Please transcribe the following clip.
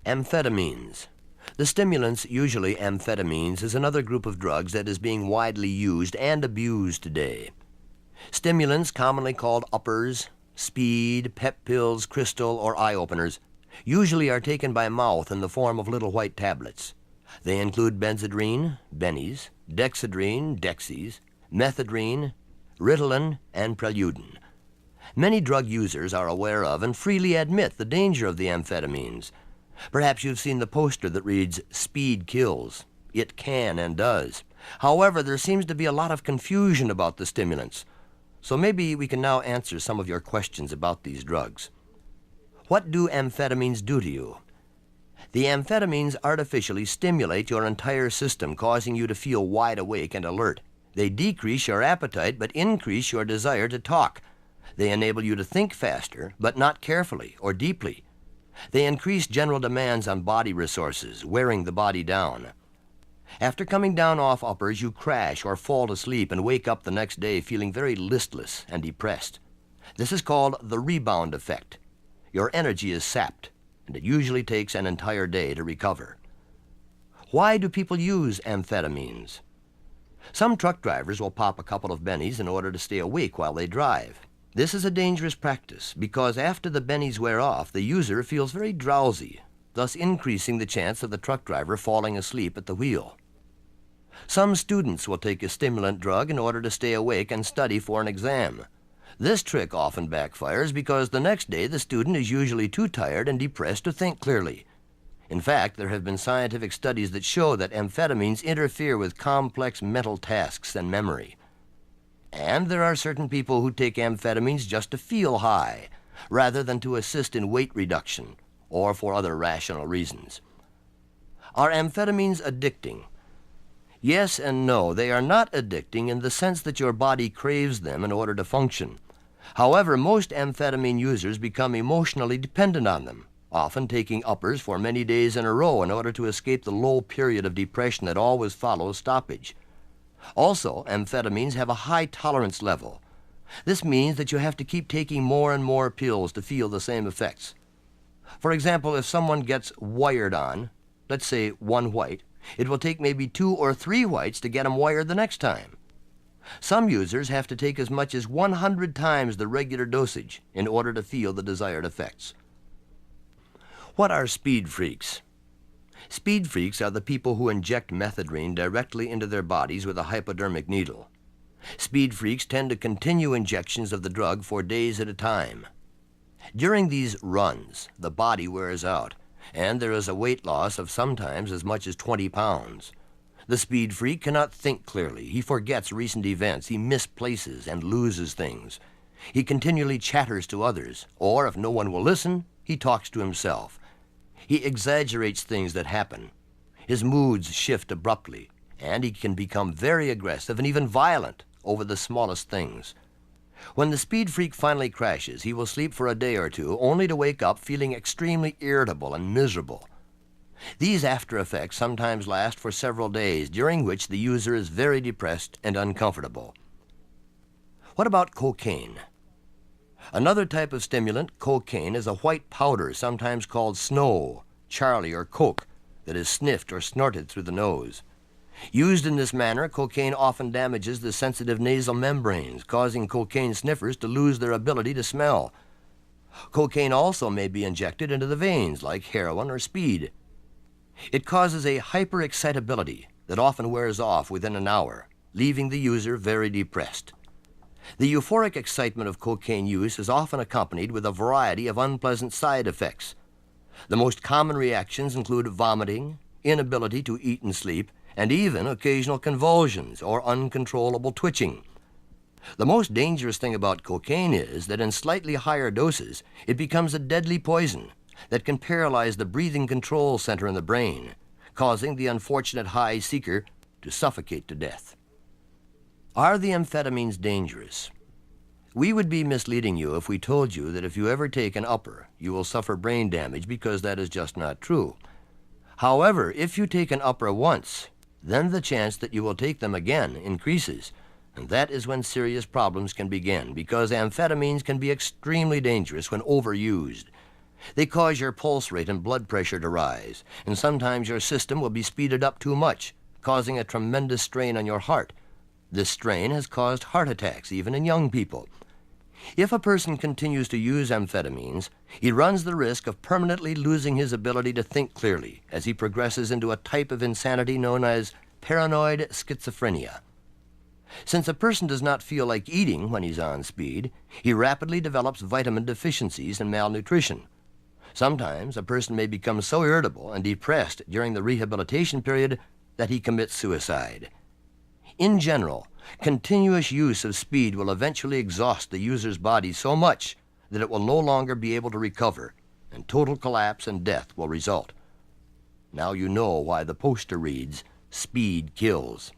Amphetamines. The stimulants, usually amphetamines, is another group of drugs that is being widely used and abused today. Stimulants, commonly called uppers, speed, pep pills, crystal, or eye-openers, usually are taken by mouth in the form of little white tablets. They include benzedrine, bennies, dexedrine, dexies, methadrine, Ritalin, and Preludin. Many drug users are aware of and freely admit the danger of the amphetamines. Perhaps you've seen the poster that reads, "Speed kills." It can and does. However, there seems to be a lot of confusion about the stimulants. So maybe we can now answer some of your questions about these drugs. What do amphetamines do to you? The amphetamines artificially stimulate your entire system, causing you to feel wide awake and alert. They decrease your appetite but increase your desire to talk. They enable you to think faster, but not carefully or deeply. They increase general demands on body resources, wearing the body down. After coming down off uppers, you crash or fall asleep and wake up the next day feeling very listless and depressed. This is called the rebound effect. Your energy is sapped, and it usually takes an entire day to recover. Why do people use amphetamines? Some truck drivers will pop a couple of bennies in order to stay awake while they drive. This is a dangerous practice because after the bennies wear off, the user feels very drowsy, thus increasing the chance of the truck driver falling asleep at the wheel. Some students will take a stimulant drug in order to stay awake and study for an exam. This trick often backfires because the next day the student is usually too tired and depressed to think clearly. In fact, there have been scientific studies that show that amphetamines interfere with complex mental tasks and memory. And there are certain people who take amphetamines just to feel high, rather than to assist in weight reduction or for other rational reasons. Are amphetamines addicting? Yes and no. They are not addicting in the sense that your body craves them in order to function. However, most amphetamine users become emotionally dependent on them, often taking uppers for many days in a row in order to escape the low period of depression that always follows stoppage. Also, amphetamines have a high tolerance level. This means that you have to keep taking more and more pills to feel the same effects. For example, if someone gets wired on, let's say 1 white, it will take maybe 2 or 3 whites to get them wired the next time. Some users have to take as much as 100 times the regular dosage in order to feel the desired effects. What are speed freaks? Speed freaks are the people who inject methadrine directly into their bodies with a hypodermic needle. Speed freaks tend to continue injections of the drug for days at a time. During these runs, the body wears out, and there is a weight loss of sometimes as much as 20 pounds. The speed freak cannot think clearly. He forgets recent events. He misplaces and loses things. He continually chatters to others, or if no one will listen, he talks to himself. He exaggerates things that happen. His moods shift abruptly, and he can become very aggressive and even violent over the smallest things. When the speed freak finally crashes, he will sleep for a day or two, only to wake up feeling extremely irritable and miserable. These after effects sometimes last for several days, during which the user is very depressed and uncomfortable. What about cocaine? Another type of stimulant, cocaine, is a white powder, sometimes called snow, Charlie, or coke, that is sniffed or snorted through the nose. Used in this manner, cocaine often damages the sensitive nasal membranes, causing cocaine sniffers to lose their ability to smell. Cocaine also may be injected into the veins, like heroin or speed. It causes a hyperexcitability that often wears off within an hour, leaving the user very depressed. The euphoric excitement of cocaine use is often accompanied with a variety of unpleasant side effects. The most common reactions include vomiting, inability to eat and sleep, and even occasional convulsions or uncontrollable twitching. The most dangerous thing about cocaine is that in slightly higher doses, it becomes a deadly poison that can paralyze the breathing control center in the brain, causing the unfortunate high seeker to suffocate to death. Are the amphetamines dangerous? We would be misleading you if we told you that if you ever take an upper, you will suffer brain damage, because that is just not true. However, if you take an upper once, then the chance that you will take them again increases, and that is when serious problems can begin, because amphetamines can be extremely dangerous when overused. They cause your pulse rate and blood pressure to rise, and sometimes your system will be speeded up too much, causing a tremendous strain on your heart. This strain has caused heart attacks, even in young people. If a person continues to use amphetamines, he runs the risk of permanently losing his ability to think clearly as he progresses into a type of insanity known as paranoid schizophrenia. Since a person does not feel like eating when he's on speed, he rapidly develops vitamin deficiencies and malnutrition. Sometimes a person may become so irritable and depressed during the rehabilitation period that he commits suicide. In general, continuous use of speed will eventually exhaust the user's body so much that it will no longer be able to recover, and total collapse and death will result. Now you know why the poster reads, "Speed kills."